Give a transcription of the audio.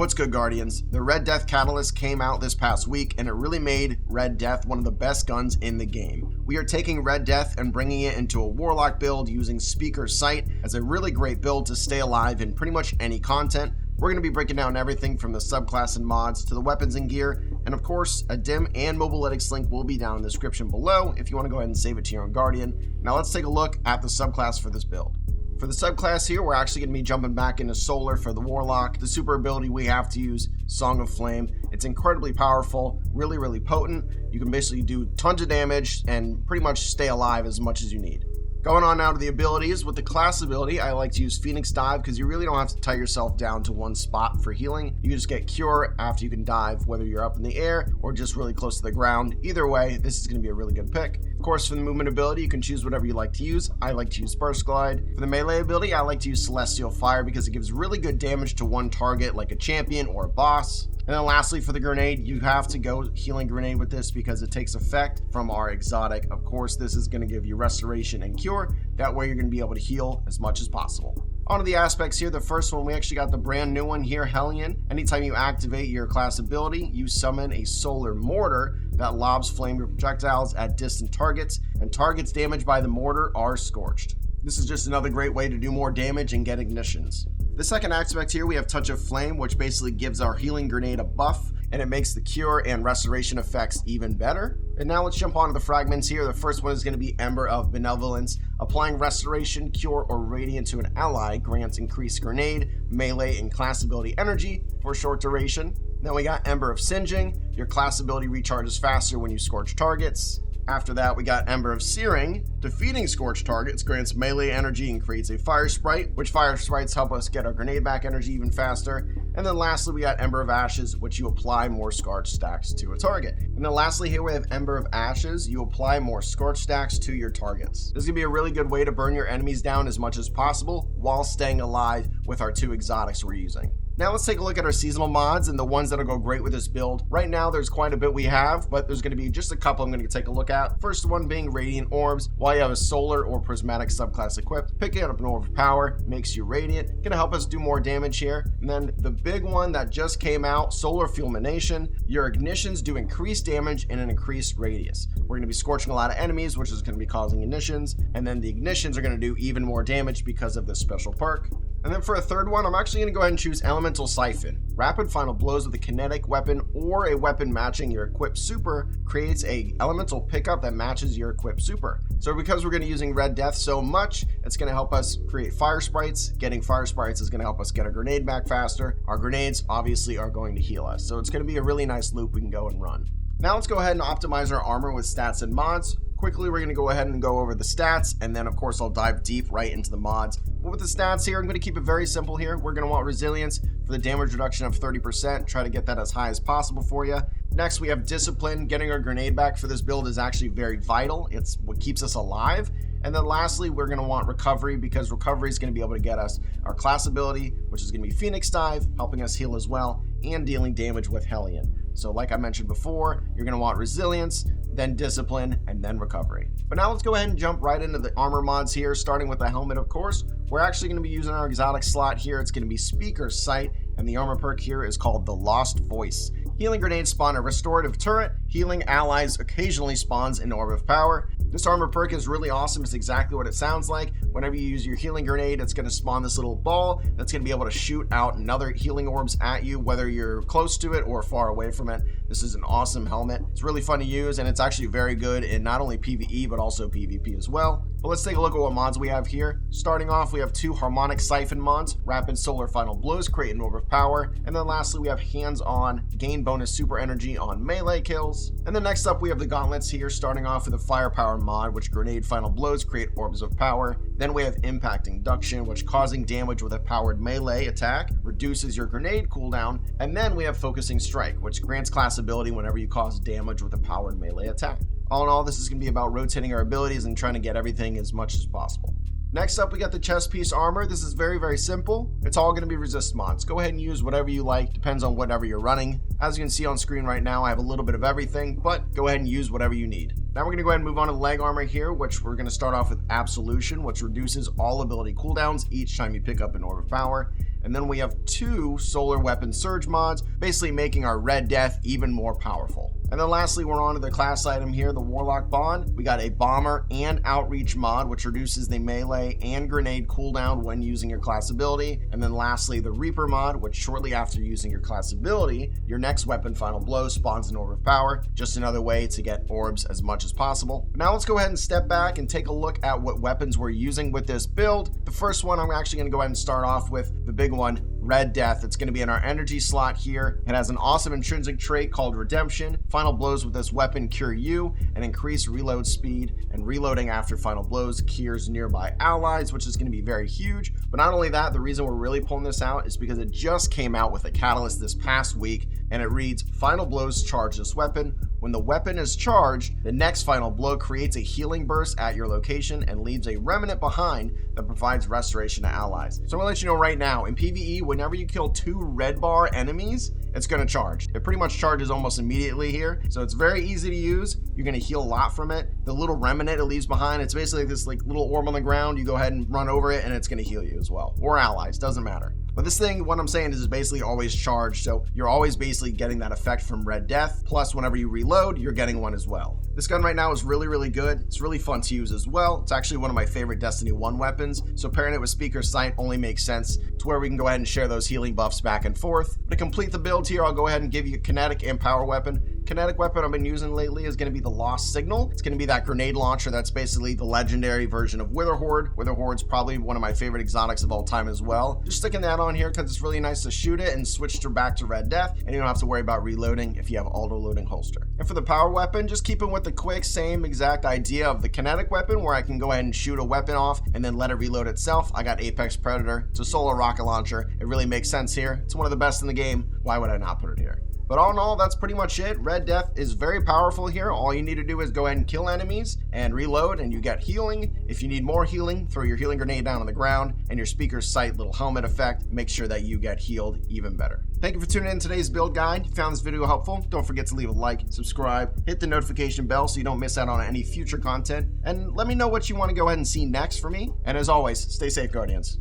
What's good, Guardians? The Red Death Catalyst came out this past week, and it really made Red Death one of the best guns in the game. We are taking Red Death and bringing it into a Warlock build using Speaker Sight as a really great build to stay alive in pretty much any content. We're going to be breaking down everything from the subclass and mods to the weapons and gear, and of course, a dim and MOBALYTICS link will be down in the description below if you want to go ahead and save it to your own Guardian. Now let's take a look at the subclass for this build. For the subclass here, we're actually going to be jumping back into Solar for the Warlock. The super ability we have to use, Song of Flame. It's incredibly powerful, really potent. You can basically do tons of damage and pretty much stay alive as much as you need. Going on now to the abilities. With the class ability, I like to use Phoenix Dive because you really don't have to tie yourself down to one spot for healing. You can just get Cure after you can dive, whether you're up in the air or just really close to the ground. Either way, this is going to be a really good pick. Of course, for the movement ability, you can choose whatever you like to use. I like to use Burst Glide. For the melee ability, I like to use Celestial Fire because it gives really good damage to one target like a champion or a boss. And then lastly, for the grenade, you have to go Healing Grenade with this because it takes effect from our exotic. Of course, this is going to give you Restoration and Cure. That way you're going to be able to heal as much as possible. On to the aspects here. The first one, we actually got the brand new one here, Hellion. Anytime you activate your class ability, you summon a Solar Mortar that lobs flame projectiles at distant targets, and targets damaged by the mortar are scorched. This is just another great way to do more damage and get ignitions. The second aspect here, we have Touch of Flame, which basically gives our Healing Grenade a buff, and it makes the Cure and Restoration effects even better. And now let's jump onto the Fragments here. The first one is going to be Ember of Benevolence. Applying Restoration, Cure, or Radiant to an ally grants increased grenade, melee, and class ability energy for a short duration. Then we got Ember of Singeing. Your class ability recharges faster when you scorch targets. After that, we got Ember of Searing. Defeating scorched targets grants melee energy and creates a fire sprite, which fire sprites help us get our grenade back energy even faster. And then lastly, we got Ember of Ashes, which you apply more scorch stacks to a target. And then lastly, here we have Ember of Ashes. You apply more scorch stacks to your targets. This is going to be a really good way to burn your enemies down as much as possible while staying alive with our two exotics we're using. Now let's take a look at our seasonal mods and the ones that'll go great with this build. Right now there's quite a bit we have, but there's going to be just a couple I'm going to take a look at. First one being Radiant Orbs. While you have a Solar or Prismatic subclass equipped, picking up an Orb of Power makes you Radiant. Going to help us do more damage here. And then the big one that just came out, Solar Fulmination. Your ignitions do increased damage in an increased radius. We're going to be scorching a lot of enemies, which is going to be causing ignitions. And then the ignitions are going to do even more damage because of this special perk. And then for a third one, I'm actually going to go ahead and choose Elemental Siphon. Rapid final blows with a kinetic weapon or a weapon matching your equipped super creates a elemental pickup that matches your equipped super. So because we're going to be using Red Death so much, it's going to help us create fire sprites. Getting fire sprites is going to help us get our grenade back faster. Our grenades obviously are going to heal us. So it's going to be a really nice loop we can go and run. Now let's go ahead and optimize our armor with stats and mods. Quickly, we're going to go ahead and go over the stats, and then of course I'll dive deep right into the mods. But with the stats here, I'm going to keep it very simple here. We're going to want Resilience for the damage reduction of 30%. Try to get that as high as possible for you. Next, we have Discipline. Getting our grenade back for this build is actually very vital. It's what keeps us alive. And then lastly, we're going to want Recovery because Recovery is going to be able to get us our class ability, which is going to be Phoenix Dive, helping us heal as well, and dealing damage with Hellion. So like I mentioned before, you're going to want Resilience, then Discipline, and then Recovery. But now let's go ahead and jump right into the armor mods here, starting with the helmet, of course. We're actually going to be using our exotic slot here. It's going to be Speaker Sight, and the armor perk here is called the Lost Voice. Healing Grenades spawn a restorative turret. Healing allies occasionally spawns an Orb of Power. This armor perk is really awesome. It's exactly what it sounds like. Whenever you use your Healing Grenade, it's going to spawn this little ball that's going to be able to shoot out another healing orbs at you, whether you're close to it or far away from it. This is an awesome helmet. It's really fun to use, and it's actually very good in not only PvE, but also PvP as well. But let's take a look at what mods we have here. Starting off, we have two Harmonic Siphon mods. Rapid Solar Final Blows create an Orb of Power. And then lastly, we have Hands-On, gain bonus super energy on melee kills. And then next up, we have the Gauntlets here, starting off with a Firepower mod, which Grenade Final Blows create Orbs of Power. Then we have Impact Induction, which causing damage with a powered melee attack reduces your grenade cooldown. And then we have Focusing Strike, which grants class ability whenever you cause damage with a powered melee attack. All in all, this is going to be about rotating our abilities and trying to get everything as much as possible. Next up, we got the chest piece armor. This is very simple. It's all going to be resist mods. Go ahead and use whatever you like. Depends on whatever you're running. As you can see on screen right now, I have a little bit of everything, but go ahead and use whatever you need. Now we're going to go ahead and move on to the leg armor here, which we're going to start off with Absolution, which reduces all ability cooldowns each time you pick up an Orb of Power. And then we have 2 solar weapon surge mods, basically making our Red Death even more powerful. And then lastly, we're on to the class item here, the Warlock Bond. We got a Bomber and Outreach mod, which reduces the melee and grenade cooldown when using your class ability. And then lastly, the Reaper mod, which shortly after using your class ability, your next weapon, Final Blow, spawns an Orb of Power. Just another way to get orbs as much as possible. Now let's go ahead and step back and take a look at what weapons we're using with this build. The first one, I'm actually going to go ahead and start off with the big one, Red Death. It's going to be in our energy slot here. It has an awesome intrinsic trait called Redemption. Final blows with this weapon cure you and increase reload speed, and reloading after final blows cures nearby allies, which is going to be very huge. But not only that, the reason we're really pulling this out is because it just came out with a catalyst this past week, and it reads, final blows charge this weapon. When the weapon is charged, the next final blow creates a healing burst at your location and leaves a remnant behind that provides restoration to allies. So I'm gonna let you know right now, in PvE, whenever you kill 2 red bar enemies, it's gonna charge. It pretty much charges almost immediately here. So it's very easy to use. You're gonna heal a lot from it. The little remnant it leaves behind, it's basically this little orb on the ground. You go ahead and run over it and it's gonna heal you as well. Or allies, doesn't matter. But this thing, what I'm saying is basically always charged, so you're always basically getting that effect from Red Death, plus whenever you reload, you're getting one as well. This gun right now is really, really good. It's really fun to use as well. It's actually one of my favorite Destiny 1 weapons, so pairing it with Speaker's Sight only makes sense to where we can go ahead and share those healing buffs back and forth. To complete the build here, I'll go ahead and give you kinetic and power weapon. Kinetic weapon I've been using lately is going to be the Lost Signal. It's going to be that grenade launcher that's basically the legendary version of Witherhoard. Witherhoard's probably one of my favorite exotics of all time as well. Just sticking that on here because it's really nice to shoot it and switch back to Red Death, and you don't have to worry about reloading if you have auto-loading holster. And for the power weapon, just keeping with the quick, same exact idea of the kinetic weapon, where I can go ahead and shoot a weapon off and then let it reload itself. I got Apex Predator. It's a solar rocket launcher. It really makes sense here. It's one of the best in the game. Why would I not put it here? But all in all, that's pretty much it. Red Death is very powerful here. All you need to do is go ahead and kill enemies and reload, and you get healing. If you need more healing, throw your healing grenade down on the ground, and your Speaker's Sight little helmet effect makes sure that you get healed even better. Thank you for tuning in to today's build guide. If you found this video helpful, don't forget to leave a like, subscribe, hit the notification bell so you don't miss out on any future content, and let me know what you want to go ahead and see next for me. And as always, stay safe, Guardians.